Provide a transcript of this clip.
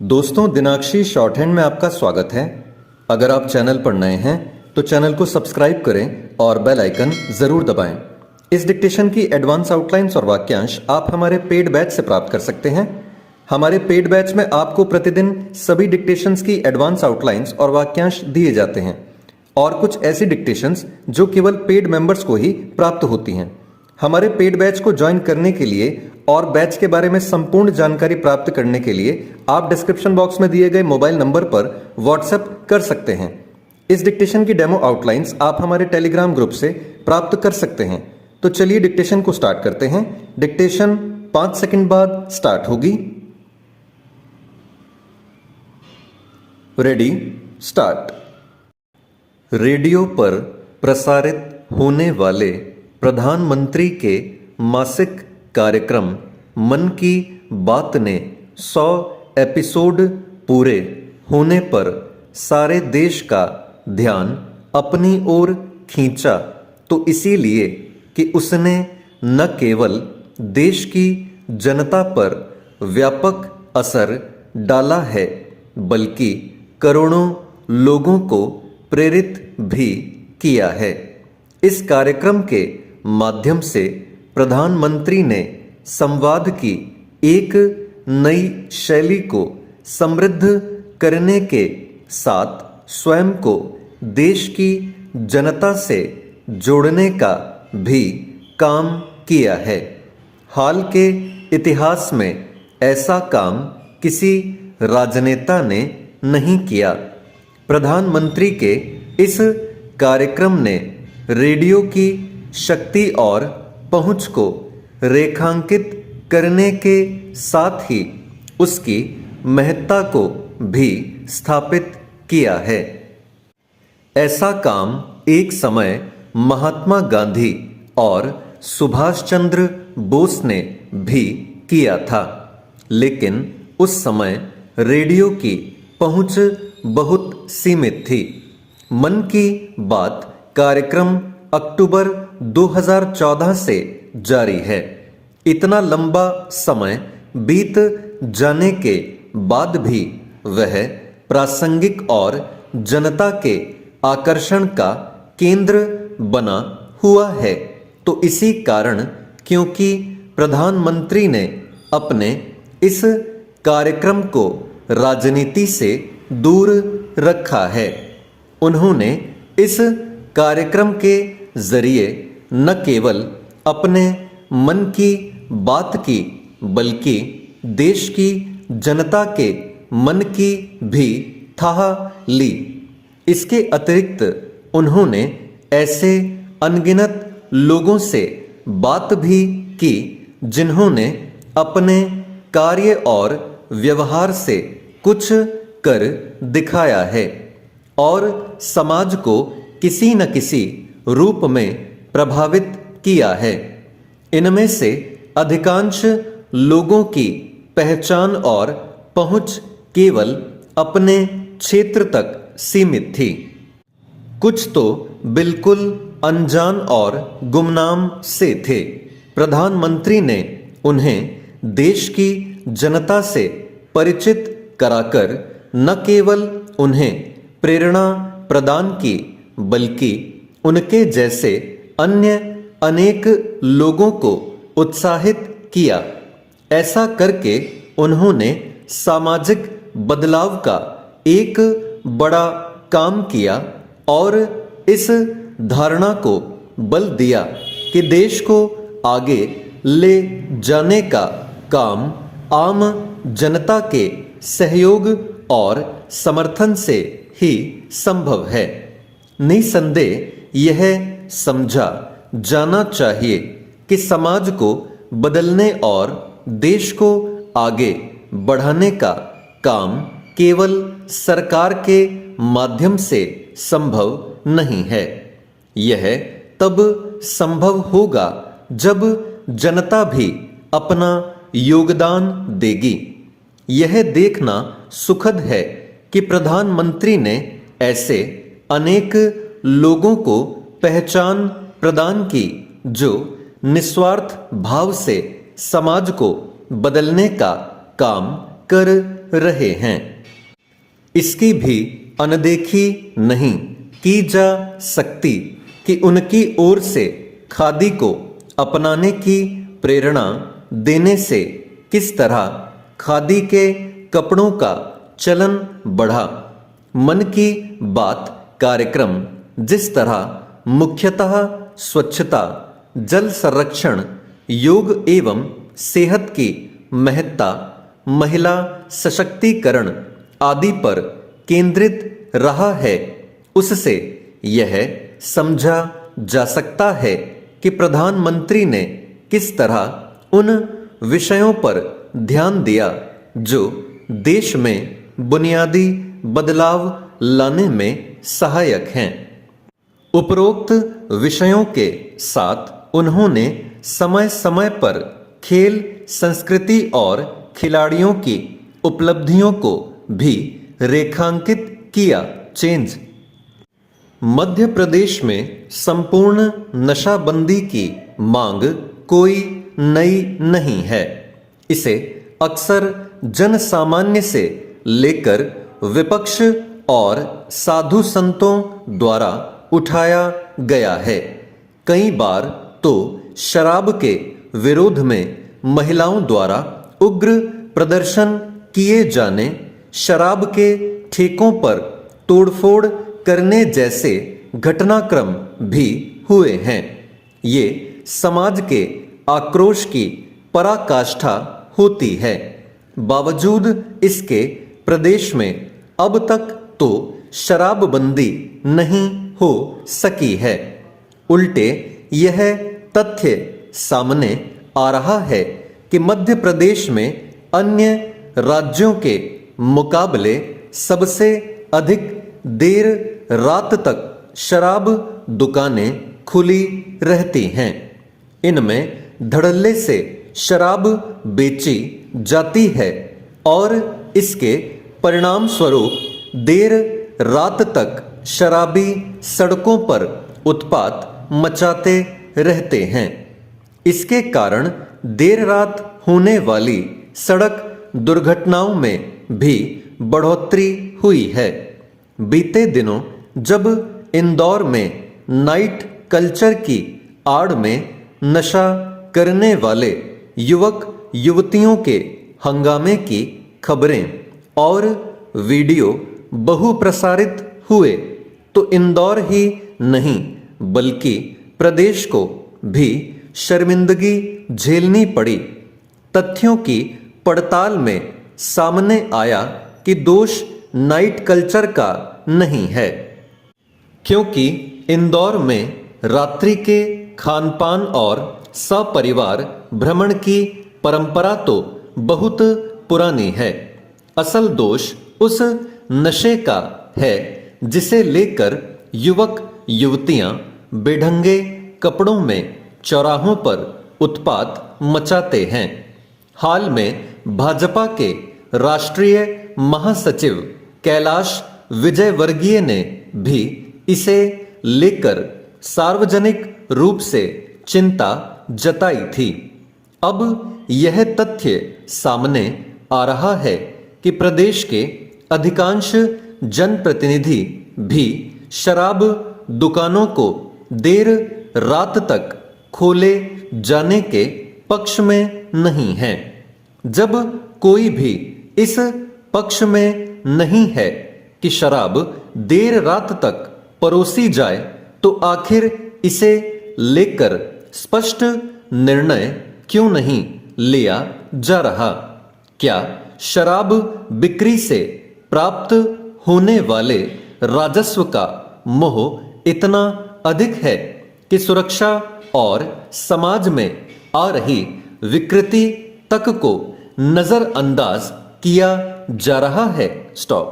दोस्तों, दिनाक्षी short hand में आपका स्वागत है। अगर आप चैनल पर नए हैं तो चैनल को सब्सक्राइब करें और बेल आइकन जरूर दबाएं। इस डिक्टेशन की एडवांस आउटलाइंस और वाक्यांश आप हमारे पेड बैच से प्राप्त कर सकते हैं। हमारे पेड बैच में आपको प्रतिदिन सभी डिक्टेशंस की एडवांस आउटलाइंस और वाक्यांश दिए जाते हैं और कुछ ऐसी डिक्टेशंस जो केवल पेड मेंबर्स को ही प्राप्त होती हैं। हमारे पेड बैच को ज्वाइन करने के लिए और बैच के बारे में संपूर्ण जानकारी प्राप्त करने के लिए आप डिस्क्रिप्शन बॉक्स में दिए गए मोबाइल नंबर पर व्हाट्सएप कर सकते हैं। इस डिक्टेशन की डेमो आउटलाइंस आप हमारे टेलीग्राम ग्रुप से प्राप्त कर सकते हैं। तो चलिए डिक्टेशन को स्टार्ट करते हैं। डिक्टेशन 5 सेकंड बाद स्टार्ट होगी। Ready, start. रेडियो पर प्रसारित होने वाले प्रधानमंत्री के मासिक कार्यक्रम मन की बात ने 100 एपिसोड पूरे होने पर सारे देश का ध्यान अपनी ओर खींचा, तो इसीलिए कि उसने न केवल देश की जनता पर व्यापक असर डाला है बल्कि करोड़ों लोगों को प्रेरित भी किया है। इस कार्यक्रम के माध्यम से प्रधानमंत्री ने संवाद की एक नई शैली को समृद्ध करने के साथ स्वयं को देश की जनता से जोड़ने का भी काम किया है। हाल के इतिहास में ऐसा काम किसी राजनेता ने नहीं किया। प्रधानमंत्री के इस कार्यक्रम ने रेडियो की शक्ति और पहुंच को रेखांकित करने के साथ ही उसकी महत्ता को भी स्थापित किया है। ऐसा काम एक समय महात्मा गांधी और सुभाष चंद्र बोस ने भी किया था, लेकिन उस समय रेडियो की पहुंच बहुत सीमित थी। मन की बात कार्यक्रम अक्टूबर 2014 से जारी है। इतना लंबा समय बीत जाने के बाद भी वह प्रासंगिक और जनता के आकर्षण का केंद्र बना हुआ है। तो इसी कारण क्योंकि प्रधानमंत्री ने अपने इस कार्यक्रम को राजनीति से दूर रखा है। उन्होंने इस कार्यक्रम के जरिए न केवल अपने मन की बात की बल्कि देश की जनता के मन की भी थाह ली। इसके अतिरिक्त उन्होंने ऐसे अनगिनत लोगों से बात भी की जिन्होंने अपने कार्य और व्यवहार से कुछ कर दिखाया है और समाज को किसी न किसी रूप में प्रभावित किया है। इनमें से अधिकांश लोगों की पहचान और पहुंच केवल अपने क्षेत्र तक सीमित थी। कुछ तो बिल्कुल अनजान और गुमनाम से थे। प्रधानमंत्री ने उन्हें देश की जनता से परिचित कराकर न केवल उन्हें प्रेरणा प्रदान की बल्कि उनके जैसे अन्य अनेक लोगों को उत्साहित किया। ऐसा करके उन्होंने सामाजिक बदलाव का एक बड़ा काम किया और इस धारणा को बल दिया कि देश को आगे ले जाने का काम आम जनता के सहयोग और समर्थन से ही संभव है। निसंदेह यह समझा जाना चाहिए कि समाज को बदलने और देश को आगे बढ़ाने का काम केवल सरकार के माध्यम से संभव नहीं है। यह तब संभव होगा जब जनता भी अपना योगदान देगी। यह देखना सुखद है कि प्रधानमंत्री ने ऐसे अनेक लोगों को पहचान प्रदान की जो निस्वार्थ भाव से समाज को बदलने का काम कर रहे हैं। इसकी भी अनदेखी नहीं की जा सकती कि उनकी ओर से खादी को अपनाने की प्रेरणा देने से किस तरह खादी के कपड़ों का चलन बढ़ा। मन की बात कार्यक्रम जिस तरह मुख्यतः स्वच्छता, जल संरक्षण, योग एवं सेहत की महत्ता, महिला सशक्तिकरण आदि पर केंद्रित रहा है, उससे यह समझा जा सकता है कि प्रधानमंत्री ने किस तरह उन विषयों पर ध्यान दिया जो देश में बुनियादी बदलाव लाने में सहायक हैं। उपरोक्त विषयों के साथ उन्होंने समय समय पर खेल संस्कृति और खिलाड़ियों की उपलब्धियों को भी रेखांकित किया। चेंज मध्य प्रदेश में संपूर्ण नशाबंदी की मांग कोई नई नहीं है। इसे अक्सर जन सामान्य से लेकर विपक्ष और साधु संतों द्वारा उठाया गया है। कई बार तो शराब के विरोध में महिलाओं द्वारा उग्र प्रदर्शन किए जाने, शराब के ठेकों पर तोड़फोड़ करने जैसे घटनाक्रम भी हुए हैं। ये समाज के आक्रोश की पराकाष्ठा होती है। बावजूद इसके प्रदेश में अब तक तो शराबबंदी नहीं हो सकी है। उल्टे यह तथ्य सामने आ रहा है कि मध्य प्रदेश में अन्य राज्यों के मुकाबले सबसे अधिक देर रात तक शराब दुकानें खुली रहती हैं। इनमें धड़ल्ले से शराब बेची जाती है और इसके परिणाम स्वरूप देर रात तक शराबी सड़कों पर उत्पात मचाते रहते हैं। इसके कारण देर रात होने वाली सड़क दुर्घटनाओं में भी बढ़ोतरी हुई है। बीते दिनों जब इंदौर में नाइट कल्चर की आड़ में नशा करने वाले युवक युवतियों के हंगामे की खबरें और वीडियो बहुप्रसारित हुए तो इंदौर ही नहीं बल्कि प्रदेश को भी शर्मिंदगी झेलनी पड़ी। तथ्यों की पड़ताल में सामने आया कि दोष नाइट कल्चर का नहीं है, क्योंकि इंदौर में रात्रि के खानपान और सपरिवार भ्रमण की परंपरा तो बहुत पुरानी है। असल दोष उस नशे का है जिसे लेकर युवक युवतियां बेढंगे कपड़ों में चौराहों पर उत्पात मचाते हैं। हाल में भाजपा के राष्ट्रीय महासचिव कैलाश विजयवर्गीय ने भी इसे लेकर सार्वजनिक रूप से चिंता जताई थी। अब यह तथ्य सामने आ रहा है कि प्रदेश के अधिकांश जनप्रतिनिधि भी शराब दुकानों को देर रात तक खोले जाने के पक्ष में नहीं हैं। जब कोई भी इस पक्ष में नहीं है कि शराब देर रात तक परोसी जाए, तो आखिर इसे लेकर स्पष्ट निर्णय क्यों नहीं लिया जा रहा? क्या शराब बिक्री से प्राप्त होने वाले राजस्व का मोह इतना अधिक है कि सुरक्षा और समाज में आ रही विकृति तक को नजरअंदाज किया जा रहा है? स्टॉप।